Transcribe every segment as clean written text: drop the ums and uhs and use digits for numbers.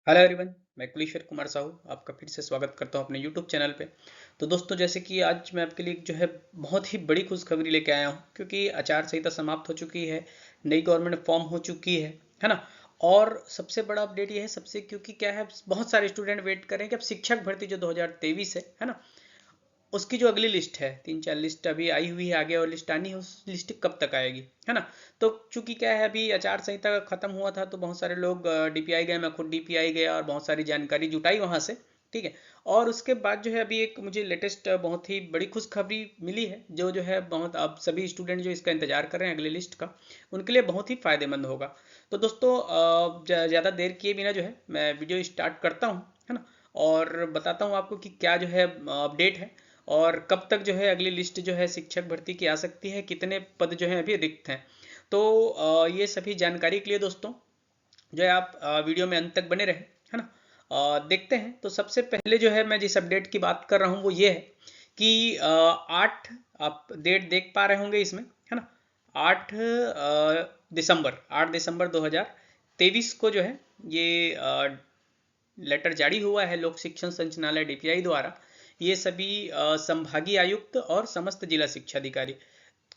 Hello everyone, मैं कुलेश्वर कुमार साहू आपका फिर से स्वागत करता हूं अपने यूट्यूब चैनल पे। तो दोस्तों, जैसे कि आज मैं आपके लिए जो है बहुत ही बड़ी खुशखबरी लेके आया हूं, क्योंकि आचार संहिता समाप्त हो चुकी है, नई गवर्नमेंट फॉर्म हो चुकी है ना। और सबसे बड़ा अपडेट ये है सबसे, क्योंकि क्या है, बहुत सारे स्टूडेंट वेट कर रहे हैं कि अब शिक्षक भर्ती जो 2023 है ना, उसकी जो अगली लिस्ट है, 3-4 लिस्ट अभी आई हुई है आगे, और लिस्ट आनी है, उस लिस्ट कब तक आएगी, है ना। तो चूंकि क्या है, अभी आचार संहिता खत्म हुआ था तो बहुत सारे लोग डीपीआई गए, मैं खुद डीपीआई गया और बहुत सारी जानकारी जुटाई वहां से। ठीक है। और उसके बाद जो है अभी एक मुझे लेटेस्ट बहुत ही बड़ी खुशखबरी मिली है, जो है बहुत, अब सभी स्टूडेंट जो इसका इंतजार कर रहे हैं अगले लिस्ट का, उनके लिए बहुत ही फायदेमंद होगा। तो दोस्तों, ज़्यादा देर किए बिना जो है मैं वीडियो स्टार्ट करता हूँ, है ना। और बताता हूँ आपको कि क्या जो है अपडेट है, और कब तक जो है अगली लिस्ट जो है शिक्षक भर्ती की आ सकती है, कितने पद जो है अभी रिक्त हैं। तो ये सभी जानकारी के लिए दोस्तों जो है आप वीडियो में अंत तक बने रहे, है ना। देखते हैं। तो सबसे पहले जो है मैं जिस अपडेट की बात कर रहा हूँ वो ये है कि 8, आप डेट देख पा रहे होंगे इसमें, है ना। 8 दिसंबर 2023 को जो है ये लेटर जारी हुआ है लोक शिक्षण संचालनालय डीपीआई द्वारा। ये सभी संभागीय आयुक्त और समस्त जिला शिक्षा अधिकारी,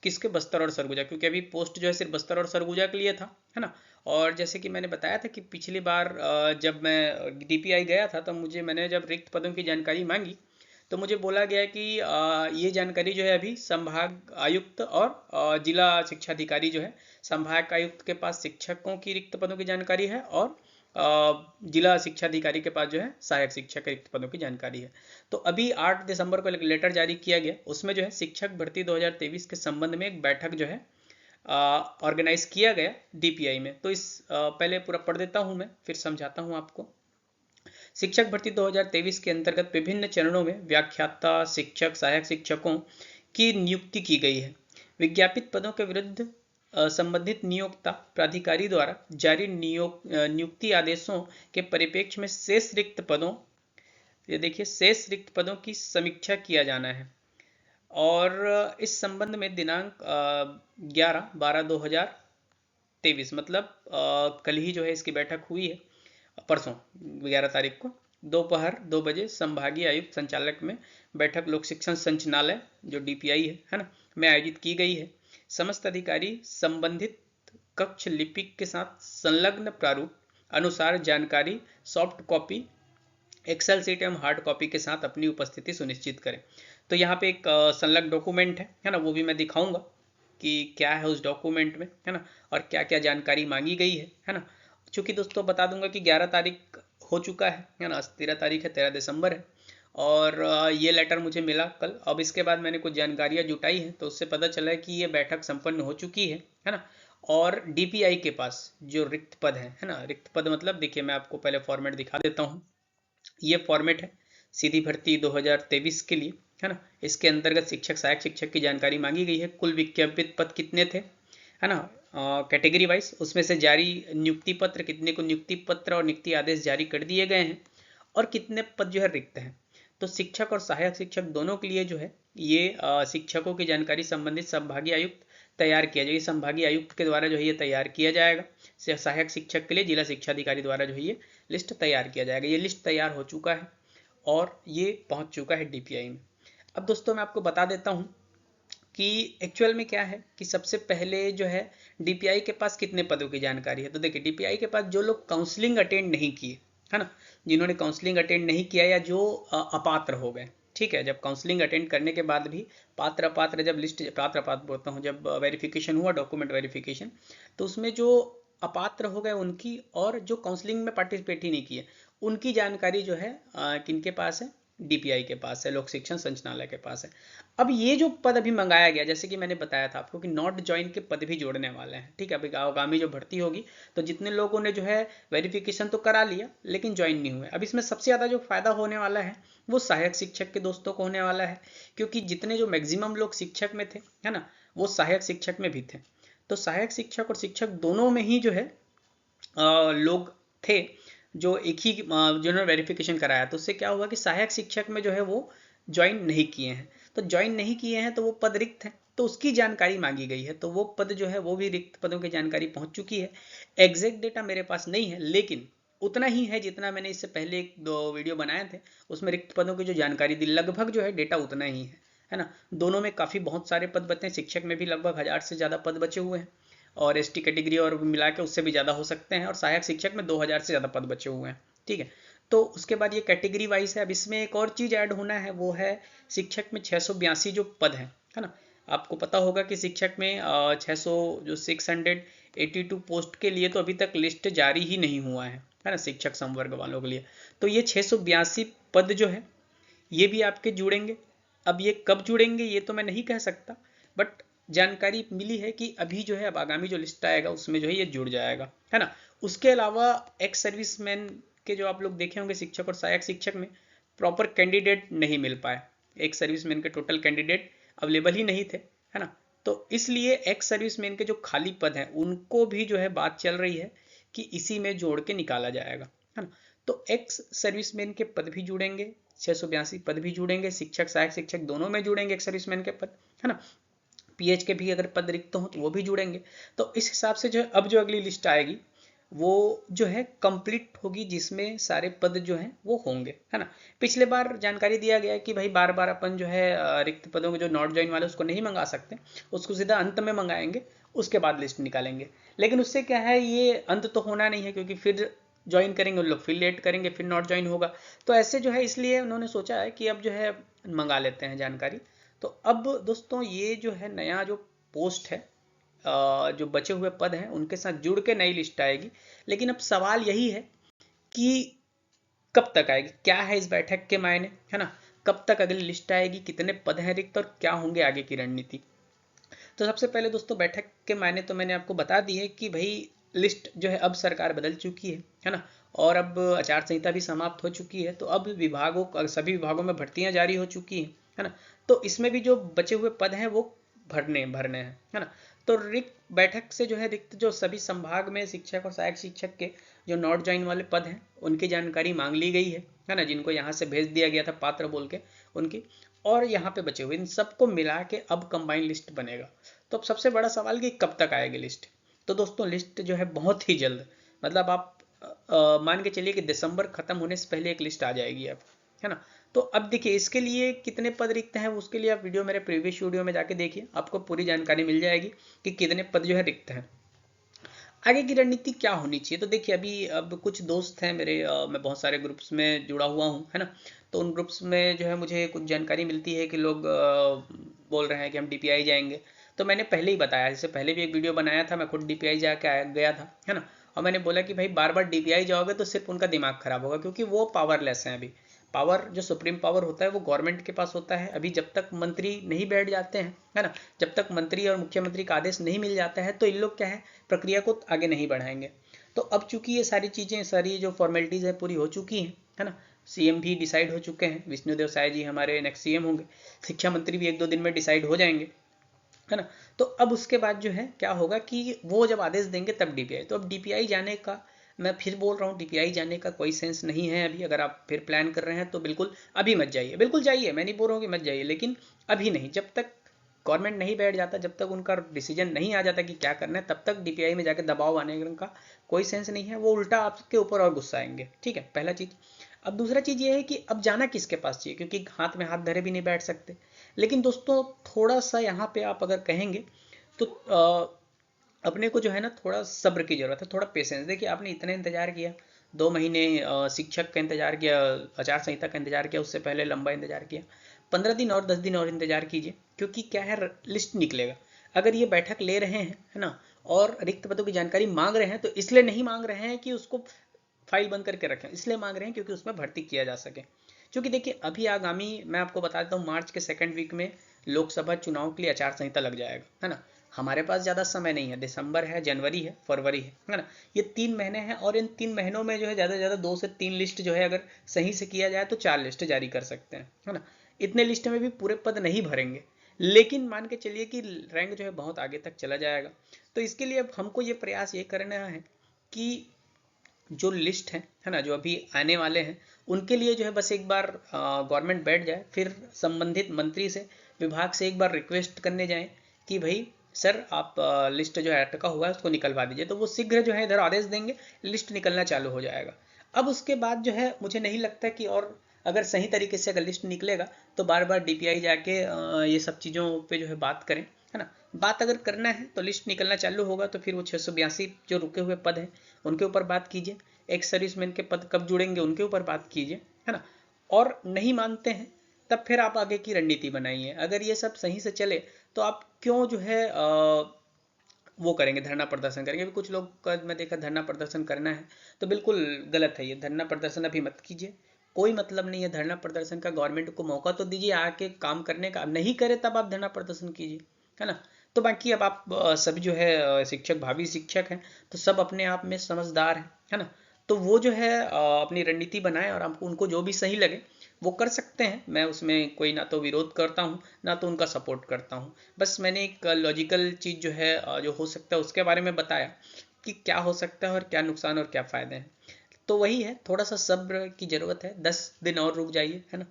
किसके, बस्तर और सरगुजा, क्योंकि अभी पोस्ट जो है सिर्फ बस्तर और सरगुजा के लिए था, है ना। और जैसे कि मैंने बताया था कि पिछली बार जब मैं डीपीआई गया था, तब मैंने जब रिक्त पदों की जानकारी मांगी, तो मुझे बोला गया कि ये जानकारी जो है अभी संभाग आयुक्त और जिला शिक्षा अधिकारी जो है, संभाग आयुक्त के पास शिक्षकों की रिक्त पदों की जानकारी है, और जिला शिक्षा अधिकारी के पास जो है सहायक शिक्षक रिक्त पदों की जानकारी है। तो अभी 8 दिसंबर को एक लेटर जारी किया गया, उसमें जो है शिक्षक भर्ती 2023 के संबंध में एक बैठक जो है ऑर्गेनाइज किया गया डीपीआई में। तो इस पहले पूरा पढ़ देता हूं, मैं फिर समझाता हूं आपको। शिक्षक भर्ती 2023 के अंतर्गत विभिन्न चरणों में व्याख्याता, शिक्षक, सहायक शिक्षकों की नियुक्ति की गई है। विज्ञापित पदों के विरुद्ध संबंधित नियोक्ता प्राधिकारी द्वारा जारी नियुक्ति आदेशों के परिप्रेक्ष्य में शेष रिक्त पदों, ये देखिए, शेष रिक्त पदों की समीक्षा किया जाना है। और इस संबंध में दिनांक 11/12/2023, मतलब कल ही जो है इसकी बैठक हुई है, परसों 11 तारीख को दोपहर 2 बजे संभागीय आयुक्त संचालक में बैठक लोक शिक्षण संचालनालय जो डीपीआई है ना, में आयोजित की गई है। समस्त अधिकारी संबंधित कक्ष लिपिक के साथ संलग्न प्रारूप अनुसार जानकारी सॉफ्ट कॉपी, एक्सेल सीट एवं हार्ड कॉपी के साथ अपनी उपस्थिति सुनिश्चित करें। तो यहाँ पे एक संलग्न डॉक्यूमेंट है ना, वो भी मैं दिखाऊंगा कि क्या है उस डॉक्यूमेंट में, है ना, और क्या क्या जानकारी मांगी गई है ना। चूंकि दोस्तों बता दूंगा कि 11 तारीख हो चुका है ना, आज 13 तारीख है, 13 दिसंबर है। और ये लेटर मुझे मिला कल। अब इसके बाद मैंने कुछ जानकारियां जुटाई हैं, तो उससे पता चला है कि ये बैठक संपन्न हो चुकी है ना। और डीपीआई के पास जो रिक्त पद है ना, रिक्त पद मतलब देखिए, मैं आपको पहले फॉर्मेट दिखा देता हूँ। ये फॉर्मेट है सीधी भर्ती 2023 के लिए, है ना। इसके अंतर्गत शिक्षक, सहायक शिक्षक की जानकारी मांगी गई है। कुल विज्ञापित पद कितने थे, है ना, कैटेगरी वाइज, उसमें से जारी नियुक्ति पत्र कितने को नियुक्ति पत्र और नियुक्ति आदेश जारी कर दिए गए हैं, और कितने पद जो है रिक्त हैं। तो शिक्षक और सहायक शिक्षक दोनों के लिए जो है ये शिक्षकों की जानकारी संबंधित संभागीय आयुक्त तैयार किया जाएगा, संभागीय आयुक्त के द्वारा जो है ये तैयार किया जाएगा। सहायक शिक्षक के लिए जिला शिक्षा अधिकारी द्वारा जो है ये लिस्ट तैयार किया जाएगा। ये लिस्ट तैयार हो चुका है और ये पहुंच चुका है डीपीआई में। अब दोस्तों मैं आपको बता देता हूं कि एक्चुअल में क्या है, कि सबसे पहले जो है डीपीआई के पास कितने पदों की जानकारी है। तो देखिए, डीपीआई के पास जो लोग काउंसलिंग अटेंड नहीं किए, है ना, जिन्होंने काउंसलिंग अटेंड नहीं किया, या जो अपात्र हो गए, ठीक है, जब काउंसलिंग अटेंड करने के बाद भी पात्र अपात्र, जब लिस्ट, पात्र अपात्र बोलता हूँ, जब वेरिफिकेशन हुआ, डॉक्यूमेंट वेरिफिकेशन, तो उसमें जो अपात्र हो गए उनकी, और जो काउंसलिंग में पार्टिसिपेट ही नहीं किए, उनकी जानकारी जो है किनके पास है, डीपीआई के पास है, लोक शिक्षण संचालनालय के पास है। अब ये जो पद अभी मंगाया गया, जैसे कि मैंने बताया था आपको कि नॉट ज्वाइन के पद भी जोड़ने वाले हैं, ठीक है। अभी आगामी जो भर्ती होगी, तो जितने लोगों ने जो है वेरिफिकेशन तो करा लिया लेकिन ज्वाइन नहीं हुए, अब इसमें सबसे ज़्यादा जो फायदा होने वाला है वो सहायक शिक्षक के दोस्तों को होने वाला है, क्योंकि जितने जो मैक्सिमम लोग शिक्षक में थे, है ना, वो सहायक शिक्षक में भी थे। तो सहायक शिक्षक और शिक्षक दोनों में ही जो है लोग थे जो एक ही जिन्होंने वेरिफिकेशन कराया। तो उससे क्या हुआ कि सहायक शिक्षक में जो है वो ज्वाइन नहीं किए हैं, तो ज्वाइन नहीं किए हैं तो वो पद रिक्त हैं, तो उसकी जानकारी मांगी गई है। तो वो पद जो है वो भी रिक्त पदों की जानकारी पहुंच चुकी है। एग्जैक्ट डेटा मेरे पास नहीं है, लेकिन उतना ही है जितना मैंने इससे पहले एक दो वीडियो बनाए थे, उसमें रिक्त पदों की जो जानकारी दी, लगभग जो है डेटा उतना ही है ना। दोनों में काफ़ी बहुत सारे पद बचे हैं, शिक्षक में भी लगभग 1000 से ज़्यादा पद बचे हुए हैं, और एसटी कैटेगरी और मिला के उससे भी ज़्यादा हो सकते हैं, और सहायक शिक्षक में 2000 से ज़्यादा पद बचे हुए हैं, ठीक है। तो उसके बाद ये कैटेगरी वाइज है। अब इसमें एक और चीज़ ऐड होना है, वो है शिक्षक में 682 जो पद हैं, है ना। आपको पता होगा कि शिक्षक में 600 जो 682 पोस्ट के लिए तो अभी तक लिस्ट जारी ही नहीं हुआ है ना, शिक्षक संवर्ग वालों के लिए। तो ये 682 पद जो है ये भी आपके जुड़ेंगे। अब ये कब जुड़ेंगे ये तो मैं नहीं कह सकता, बट जानकारी मिली है कि अभी जो है अब आगामी जो लिस्ट आएगा उसमें जो है ये जुड़ जाएगा, है ना। उसके अलावा एक्स सर्विसमैन के जो आप लोग देखे होंगे शिक्षक और सहायक शिक्षक में प्रॉपर कैंडिडेट नहीं मिल पाए, एक सर्विसमैन के टोटल कैंडिडेट अवेलेबल ही नहीं थे, है ना। तो इसलिए एक्स सर्विसमैन के जो खाली पद हैं उनको भी जो है बात चल रही है कि इसी में जोड़ के निकाला जाएगा, है ना। तो एक्स सर्विसमैन के पद भी जुड़ेंगे, 682 पद भी जुड़ेंगे, शिक्षक सहायक शिक्षक दोनों में जुड़ेंगे एक्स सर्विसमैन के पद, है ना। पीएच के भी अगर पद रिक्त हो तो वो भी जुड़ेंगे। तो इस हिसाब से जो है अब जो अगली लिस्ट आएगी वो जो है कंप्लीट होगी, जिसमें सारे पद जो हैं वो होंगे, है ना। पिछले बार जानकारी दिया गया है कि भाई बार बार अपन जो है रिक्त पदों के जो नॉट ज्वाइन वाले उसको नहीं मंगा सकते, उसको सीधा अंत में मंगाएंगे, उसके बाद लिस्ट निकालेंगे। लेकिन उससे क्या है, ये अंत तो होना नहीं है, क्योंकि फिर ज्वाइन करेंगे उन लोग, फिर लेट करेंगे, फिर नॉट ज्वाइन होगा। तो ऐसे जो है इसलिए उन्होंने सोचा है कि अब जो है मंगा लेते हैं जानकारी। तो अब दोस्तों ये जो है नया जो पोस्ट है, जो बचे हुए पद हैं उनके साथ जुड़ के नई लिस्ट आएगी। लेकिन अब सवाल यही है कि कब तक आएगी, क्या है इस बैठक के मायने, है ना। कब तक अगली लिस्ट आएगी, कितने पद हैं रिक्त, और क्या होंगे आगे की रणनीति। तो सबसे पहले दोस्तों बैठक के मायने तो मैंने आपको बता दिए कि भाई लिस्ट जो है अब सरकार बदल चुकी है ना। और अब आचार संहिता भी समाप्त हो चुकी है, तो अब विभागों सभी विभागों में भर्तियां जारी हो चुकी हैं, है ना। तो इसमें भी जो बचे हुए पद हैं वो भरने भरने हैं, है ना। तो रिक्त बैठक से जो है रिक्त जो सभी संभाग में शिक्षक और सहायक शिक्षक के जो नॉट ज्वाइन वाले पद हैं उनकी जानकारी मांग ली गई है ना, जिनको यहाँ से भेज दिया गया था पात्र बोल के उनकी, और यहाँ पे बचे हुए इन सबको मिला के अब कंबाइन लिस्ट बनेगा। तो अब सबसे बड़ा सवाल कि कब तक आएगी लिस्ट। तो दोस्तों लिस्ट जो है बहुत ही जल्द, मतलब आप मान के चलिए कि दिसंबर खत्म होने से पहले एक लिस्ट आ जाएगी अब, है ना। तो अब देखिए इसके लिए कितने पद रिक्त हैं, उसके लिए आप वीडियो मेरे प्रीवियस वीडियो में जाके देखिए, आपको पूरी जानकारी मिल जाएगी कि कितने पद जो है रिक्त हैं। आगे की रणनीति क्या होनी चाहिए, तो देखिए अभी अब कुछ दोस्त हैं मेरे, मैं बहुत सारे ग्रुप्स में जुड़ा हुआ हूँ, है ना। तो उन ग्रुप्स में जो है मुझे कुछ जानकारी मिलती है कि लोग बोल रहे हैं कि हम डीपीआई जाएंगे। तो मैंने पहले ही बताया, इससे पहले भी एक वीडियो बनाया था, मैं खुद डीपीआई जाके गया था, है ना। और मैंने बोला कि भाई बार बार डीपीआई जाओगे तो सिर्फ उनका दिमाग खराब होगा, क्योंकि वो पावरलेस हैं अभी। पावर जो सुप्रीम पावर होता है वो गवर्नमेंट के पास होता है। अभी जब तक मंत्री नहीं बैठ जाते हैं, है ना, जब तक मंत्री और मुख्यमंत्री का आदेश नहीं मिल जाता है, तो इन लोग क्या है प्रक्रिया को आगे नहीं बढ़ाएंगे। तो अब चूंकि ये सारी चीज़ें, सारी जो फॉर्मेलिटीज़ है पूरी हो चुकी हैं, है ना। सीएम भी डिसाइड हो चुके हैं, विष्णुदेव साय जी हमारे नेक्स्ट सीएम होंगे, शिक्षा मंत्री भी 1-2 दिन में डिसाइड हो जाएंगे, है ना। तो अब उसके बाद जो है क्या होगा कि वो जब आदेश देंगे तब डीपीआई। तो अब डीपीआई जाने का, मैं फिर बोल रहा हूँ, डीपीआई जाने का कोई सेंस नहीं है अभी। अगर आप फिर प्लान कर रहे हैं तो बिल्कुल अभी मत जाइए, बिल्कुल जाइए, मैं नहीं बोल रहा हूँ कि मत जाइए, लेकिन अभी नहीं। जब तक गवर्नमेंट नहीं बैठ जाता, जब तक उनका डिसीजन नहीं आ जाता कि क्या करना है, तब तक डीपीआई में जाके दबाव आने का कोई सेंस नहीं है। वो उल्टा आपके ऊपर और गुस्सा आएंगे, ठीक है, पहला चीज़। अब दूसरा चीज़ ये है कि अब जाना किसके पास चाहिए, क्योंकि हाथ में हाथ धरे भी नहीं बैठ सकते। लेकिन दोस्तों थोड़ा सा यहाँ पे आप अगर कहेंगे तो अपने को जो है ना थोड़ा सब्र की जरूरत है, थोड़ा पेशेंस। देखिए आपने इतने इंतजार किया, 2 महीने शिक्षक का इंतजार किया, आचार संहिता का इंतजार किया, उससे पहले लंबा इंतजार किया, 15 दिन और 10 दिन और इंतजार कीजिए, क्योंकि क्या है लिस्ट निकलेगा। अगर ये बैठक ले रहे हैं, है ना, और रिक्त पदों की जानकारी मांग रहे हैं, तो इसलिए नहीं मांग रहे हैं कि उसको फाइल बंद करके रखें, इसलिए मांग रहे हैं क्योंकि उसमें भर्ती किया जा सके। क्योंकि देखिए अभी आगामी, मैं आपको बता देता हूँ, मार्च के सेकंड वीक में लोकसभा चुनाव के लिए आचार संहिता लग जाएगा, है ना। हमारे पास ज़्यादा समय नहीं है, दिसंबर है, जनवरी है, फरवरी है ना। ये 3 महीने हैं, और इन 3 महीनों में जो है ज़्यादा से ज़्यादा 2 से 3 लिस्ट जो है अगर सही से किया जाए तो 4 लिस्ट जारी कर सकते हैं, है ना। इतने लिस्ट में भी पूरे पद नहीं भरेंगे, लेकिन मान के चलिए कि रैंक जो है बहुत आगे तक चला जाएगा। तो इसके लिए अब हमको ये प्रयास ये करना है कि जो लिस्ट है ना, जो अभी आने वाले हैं उनके लिए जो है बस एक बार गवर्नमेंट बैठ जाए, फिर संबंधित मंत्री से, विभाग से एक बार रिक्वेस्ट करने जाएं कि भाई सर आप लिस्ट जो है अटका हुआ है उसको निकलवा दीजिए। तो वो शीघ्र जो है इधर आदेश देंगे, लिस्ट निकलना चालू हो जाएगा। अब उसके बाद जो है मुझे नहीं लगता कि, और अगर सही तरीके से अगर लिस्ट निकलेगा तो बार बार DPI जाके ये सब चीज़ों पे जो है बात करें, है ना। बात अगर करना है तो लिस्ट निकलना चालू होगा तो फिर वो 682 जो रुके हुए पद हैं उनके ऊपर बात कीजिए, एक्स सर्विसमैन के पद कब जुड़ेंगे उनके ऊपर बात कीजिए, है ना। और नहीं मानते हैं तब फिर आप आगे की रणनीति बनाइए। अगर ये सब सही से चले तो आप क्यों जो है वो करेंगे, धरना प्रदर्शन करेंगे। अभी कुछ लोग का मैं देखा धरना प्रदर्शन करना है तो बिल्कुल गलत है ये। धरना प्रदर्शन अभी मत कीजिए, कोई मतलब नहीं है धरना प्रदर्शन का। गवर्नमेंट को मौका तो दीजिए आके काम करने का, नहीं करे तब आप धरना प्रदर्शन कीजिए, है ना। तो बाकी अब आप सभी जो है शिक्षक, भावी शिक्षक हैं तो सब अपने आप में समझदार हैं, है ना। तो वो जो है अपनी रणनीति बनाए और आपको उनको जो भी सही लगे वो कर सकते हैं। मैं उसमें कोई ना तो विरोध करता हूँ ना तो उनका सपोर्ट करता हूँ। बस मैंने एक लॉजिकल चीज़ जो है जो हो सकता है उसके बारे में बताया कि क्या हो सकता है और क्या नुकसान और क्या फ़ायदे हैं। तो वही है, थोड़ा सा सब्र की ज़रूरत है, 10 दिन और रुक जाइए, है ना।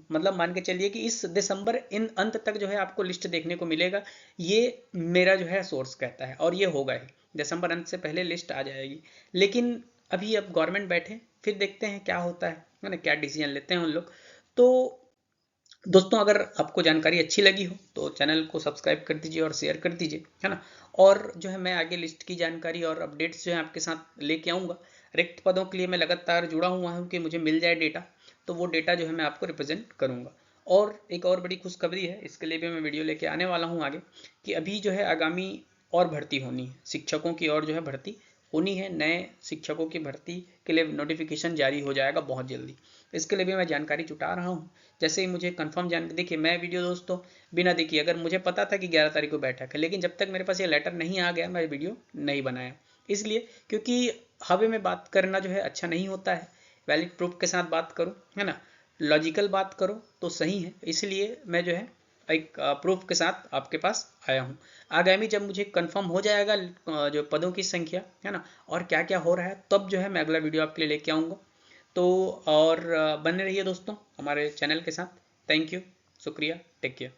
मतलब मान के चलिए कि इस दिसंबर इन अंत तक जो है आपको लिस्ट देखने को मिलेगा, ये मेरा जो है सोर्स कहता है, और ये होगा ही, दिसंबर अंत से पहले लिस्ट आ जाएगी। लेकिन अभी अब गवर्नमेंट बैठे, फिर देखते हैं क्या होता है ना, क्या डिसीजन लेते हैं उन लोग। तो दोस्तों अगर आपको जानकारी अच्छी लगी हो तो चैनल को सब्सक्राइब कर दीजिए और शेयर कर दीजिए, है ना। और जो है मैं आगे लिस्ट की जानकारी और अपडेट्स जो है आपके साथ लेके आऊँगा। रिक्त पदों के लिए मैं लगातार जुड़ा हुआ हूँ कि मुझे मिल जाए डेटा, तो वो डेटा जो है मैं आपको रिप्रेजेंट करूँगा। और एक और बड़ी खुशखबरी है, इसके लिए भी मैं वीडियो लेके आने वाला हूँ आगे, कि अभी जो है आगामी और भर्ती होनी है, शिक्षकों की और जो है भर्ती होनी है। नए शिक्षकों की भर्ती के लिए नोटिफिकेशन जारी हो जाएगा बहुत जल्दी। इसके लिए भी मैं जानकारी जुटा रहा हूँ। जैसे ही मुझे कंफर्म जानकारी, देखिए मैं वीडियो दोस्तों बिना देखिए, अगर मुझे पता था कि 11 तारीख को बैठक है, लेकिन जब तक मेरे पास ये लेटर नहीं आ गया मैं वीडियो नहीं बनाया। इसलिए क्योंकि हवा में बात करना जो है अच्छा नहीं होता है। वैलिड प्रूफ के साथ बात करो, है ना, लॉजिकल बात करो तो सही है। इसलिए मैं जो है एक प्रूफ के साथ आपके पास आया हूँ। आगामी जब मुझे कंफर्म हो जाएगा जो पदों की संख्या, है ना, और क्या क्या हो रहा है, तब जो है मैं अगला वीडियो आपके लिए लेके आऊँगा। तो और बने रहिए दोस्तों हमारे चैनल के साथ। थैंक यू, शुक्रिया, टेक केयर।